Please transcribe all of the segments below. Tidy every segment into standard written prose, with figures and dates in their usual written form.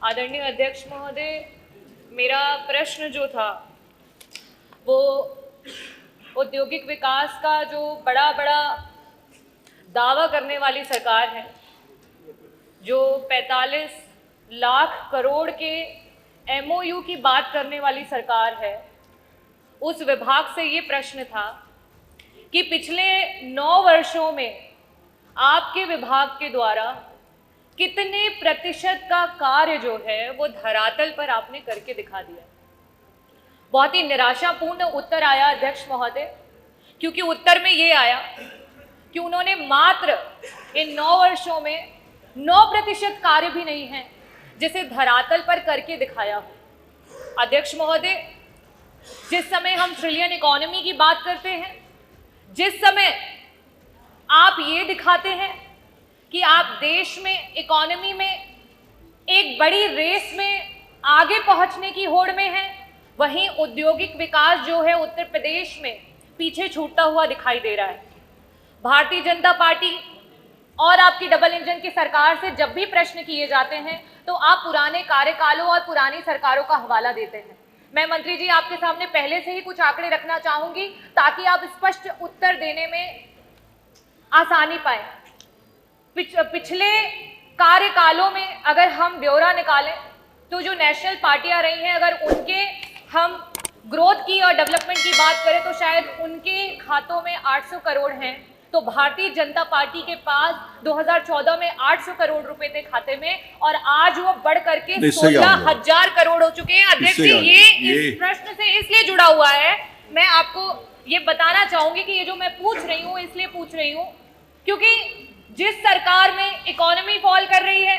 आदरणीय अध्यक्ष महोदय, मेरा प्रश्न जो था वो औद्योगिक विकास का जो बड़ा दावा करने वाली सरकार है, जो 45 लाख करोड़ के MOU की बात करने वाली सरकार है, उस विभाग से ये प्रश्न था कि पिछले 9 वर्षों में आपके विभाग के द्वारा कितने प्रतिशत का कार्य जो है वो धरातल पर आपने करके दिखा दिया। बहुत ही निराशापूर्ण उत्तर आया अध्यक्ष महोदय, क्योंकि उत्तर में ये आया कि उन्होंने मात्र इन 9 वर्षों में 9% कार्य भी नहीं है जिसे धरातल पर करके दिखाया हो। अध्यक्ष महोदय, जिस समय हम ट्रिलियन इकोनॉमी की बात करते हैं, जिस समय आप ये दिखाते हैं कि आप देश में इकोनॉमी में एक बड़ी रेस में आगे पहुंचने की होड़ में हैं, वहीं औद्योगिक विकास जो है उत्तर प्रदेश में पीछे छूटता हुआ दिखाई दे रहा है। भारतीय जनता पार्टी और आपकी डबल इंजन की सरकार से जब भी प्रश्न किए जाते हैं तो आप पुराने कार्यकालों और पुरानी सरकारों का हवाला देते हैं। मैं मंत्री जी आपके सामने पहले से ही कुछ आंकड़े रखना चाहूंगी ताकि आप स्पष्ट उत्तर देने में आसानी पाए। पिछले कार्यकालों में अगर हम ब्यौरा निकालें तो जो नेशनल पार्टियां रही हैं, अगर उनके हम ग्रोथ की और डेवलपमेंट की बात करें तो शायद उनके खातों में 800 करोड़ हैं, तो भारतीय जनता पार्टी के पास 2014 में 800 करोड़ रुपए थे खाते में और आज वो बढ़ करके 16,000 करोड़ हो चुके हैं। अध्यक्ष जी, ये इस प्रश्न से इसलिए जुड़ा हुआ है, मैं आपको ये बताना चाहूंगी कि ये जो मैं पूछ रही हूँ इसलिए पूछ रही हूँ क्योंकि जिस सरकार में इकोनॉमी फॉल कर रही है,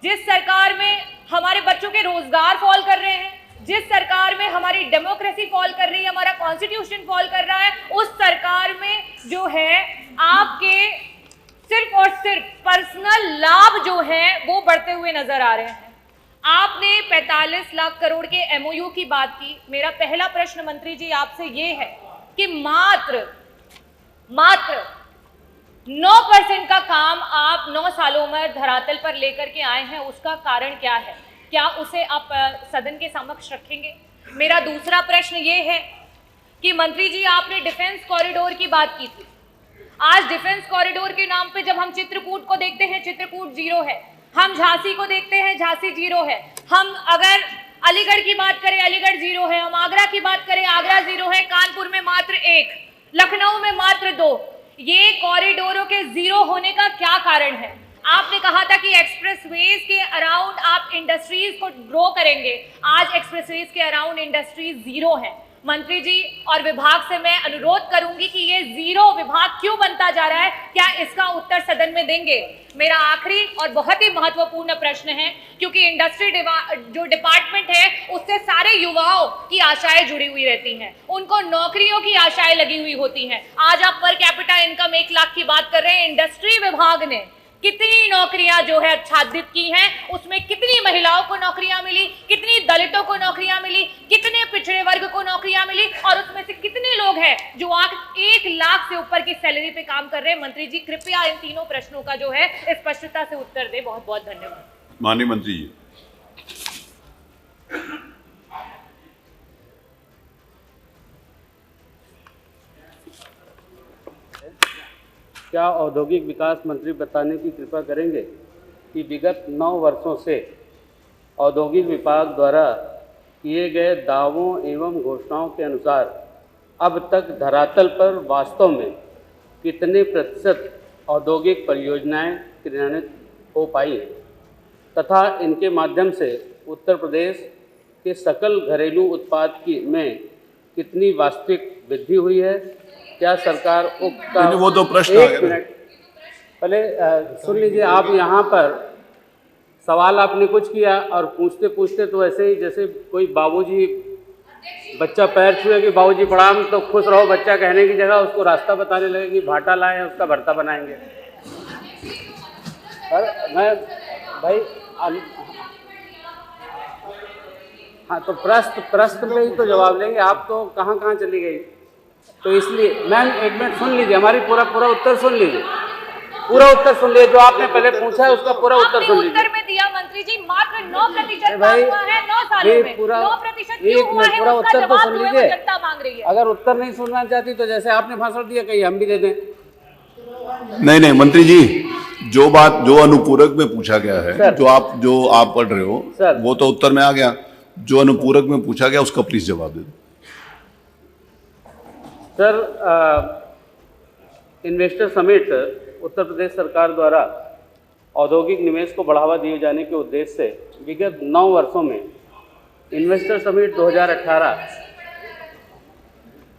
जिस सरकार में हमारे बच्चों के रोजगार फॉल कर रहे हैं, जिस सरकार में हमारी डेमोक्रेसी फॉल कर रही है, हमारा कॉन्स्टिट्यूशन फॉल कर रहा है, उस सरकार में जो है आपके सिर्फ और सिर्फ पर्सनल लाभ जो है वो बढ़ते हुए नजर आ रहे हैं। आपने 45 लाख करोड़ के MOU की बात की। मेरा पहला प्रश्न मंत्री जी आपसे ये है कि मात्र 9% का काम आप 9 सालों में धरातल पर लेकर के आए हैं, उसका कारण क्या है? क्या उसे आप सदन के समक्ष रखेंगे? मेरा दूसरा प्रश्न ये है कि मंत्री जी आपने डिफेंस कॉरिडोर की बात की थी। आज डिफेंस कॉरिडोर के नाम पे जब हम चित्रकूट को देखते हैं, चित्रकूट 0 है। हम झांसी को देखते हैं, झांसी 0 है। हम अगर अलीगढ़ की बात करें, अलीगढ़ 0 है। हम आगरा की बात करें, आगरा 0 है। कानपुर में मात्र 1, लखनऊ में मात्र 2। ये कॉरिडोरों के 0 होने का क्या कारण है? आपने कहा था कि एक्सप्रेसवेज के अराउंड आप इंडस्ट्रीज को ग्रो करेंगे। आज एक्सप्रेसवेज के अराउंड इंडस्ट्रीज 0 है। मंत्री जी और विभाग से मैं अनुरोध करूंगी कि ये 0 विभाग क्यों बनता जा रहा है, क्या इसका उत्तर सदन में देंगे? मेरा आखिरी और बहुत ही महत्वपूर्ण प्रश्न है, क्योंकि इंडस्ट्री जो डिपार्टमेंट है उससे सारे युवाओं की आशाएं जुड़ी हुई रहती हैं, उनको नौकरियों की आशाएं लगी हुई होती हैं। आज आप पर कैपिटा इनकम 1 लाख की बात कर रहे हैं। इंडस्ट्री विभाग ने कितनी नौकरियां जो है आच्छादित की हैं, उसमें कितनी महिलाओं को नौकरियां मिली, कितनी दलितों को नौकरियां मिली, कितने पिछड़े वर्ग को नौकरियां मिली और उसमें से कितने लोग हैं जो 1 लाख से ऊपर की सैलरी पे काम कर रहे हैं? मंत्री जी कृपया इन तीनों प्रश्नों का जो है स्पष्टता से उत्तर दे। बहुत बहुत धन्यवाद। माननीय मंत्री जी। क्या औद्योगिक विकास मंत्री बताने की कृपा करेंगे कि विगत 9 वर्षों से औद्योगिक विभाग द्वारा किए गए दावों एवं घोषणाओं के अनुसार अब तक धरातल पर वास्तव में कितने प्रतिशत औद्योगिक परियोजनाएं क्रियान्वित हो पाई हैं तथा इनके माध्यम से उत्तर प्रदेश के सकल घरेलू उत्पाद में कितनी वास्तविक वृद्धि हुई है? क्या सरकार वो तो प्रश्न एक मिनट पहले सुन लीजिए। आप यहाँ पर सवाल आपने कुछ किया और पूछते पूछते तो ऐसे ही जैसे कोई बाबूजी बच्चा पैर छुए कि बाबूजी प्रणाम तो खुश रहो, बच्चा कहने की जगह उसको रास्ता बताने लगे कि भाटा लाए हैं उसका भरता बनाएंगे। मैं भाई हाँ तो प्रश्न पे ही तो जवाब लेंगे। आप तो कहाँ कहाँ चली गई, तो इसलिए मैम एक मिनट सुन लीजिए, हमारी पूरा उत्तर सुन लीजिए, पूरा उत्तर सुन लीजिए। जो आपने पहले पूछा है उसका पूरा उत्तर सुन लीजिए। उत्तर में दिया मंत्री मंत्री जी, मात्र 9% भाई, काम हुआ है 9 सालों में। 9% क्यों हुआ है, पूरा उसका उत्तर तो जवाब सुन जो है वो लीजिए। जनता मांग रही है। अगर उत्तर नहीं सुनना चाहती तो जैसे आपने भाषण दिया कहीं हम भी दे दें। नहीं नहीं मंत्री जी, जो बात जो अनुपूरक में पूछा गया है, सर। जो आप पढ़ रहे हो सर। वो तो उत्तर में आ गया। जो अनुपूरक में पूछा गया उसका प्लीज जवाब दे दो। Sir, investor summit Uttar Pradesh सरकार द्वारा औद्योगिक निवेश को बढ़ावा दिए जाने के उद्देश्य से विगत 9 वर्षों में इन्वेस्टर समिट 2018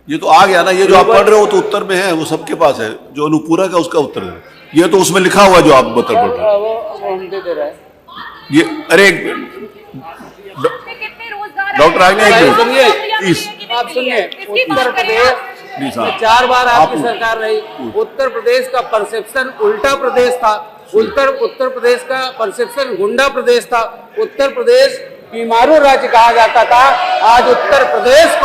ये तो आ गया ना, ये जो आप पढ़ रहे हो तो उत्तर में है, वो सबके पास है। जो अनुपूरक है उसका उत्तर है, ये तो उसमें लिखा हुआ है जो आप बता पढ़ रहे हो। वो हम दे रहे हैं। ये अरे कितने रोजगार डॉक्टर आज्ञा एक मिनट। सुनिए, प्लीज आप सुनिए, इसकी उत्तर बात करें आप। प्लीज प्रदेश हाँ। 4 बार आपकी आप- सरकार रही। उत्तर प्रदेश का परसेप्शन उल्टा प्रदेश था। उत्तर प्रदेश का परसेप्शन गुंडा प्रदेश था। उत्तर प्रदेश बीमारू राज्य कहा जाता था। आज उत्तर प्रदेश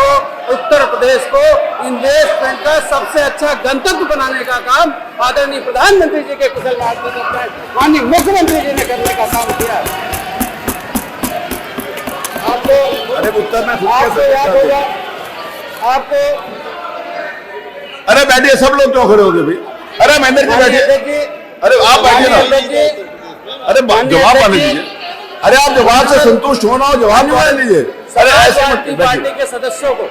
को इन्वेस्टमेंट का सबसे अच्छा गंतव्य बनाने का काम आदरणीय प्रधानमंत्री जी के कुशल मार्गदर्शन में माननीय मुख्यमंत्री जी ने करने का काम किया। आपको अरे उत्तर में आपको याद होगा, आपको अरे बैठिए, सब लोग क्यों खड़े हो गए भाई? अरे महेंद्र जी बैठिए। अरे आप बैठिए ना। अरे जवाब आने दीजिए। अरे आप जवाब से संतुष्ट होना हो, जवाब तो आने दीजिए। अरे ऐसे मत पार्टी के सदस्यों को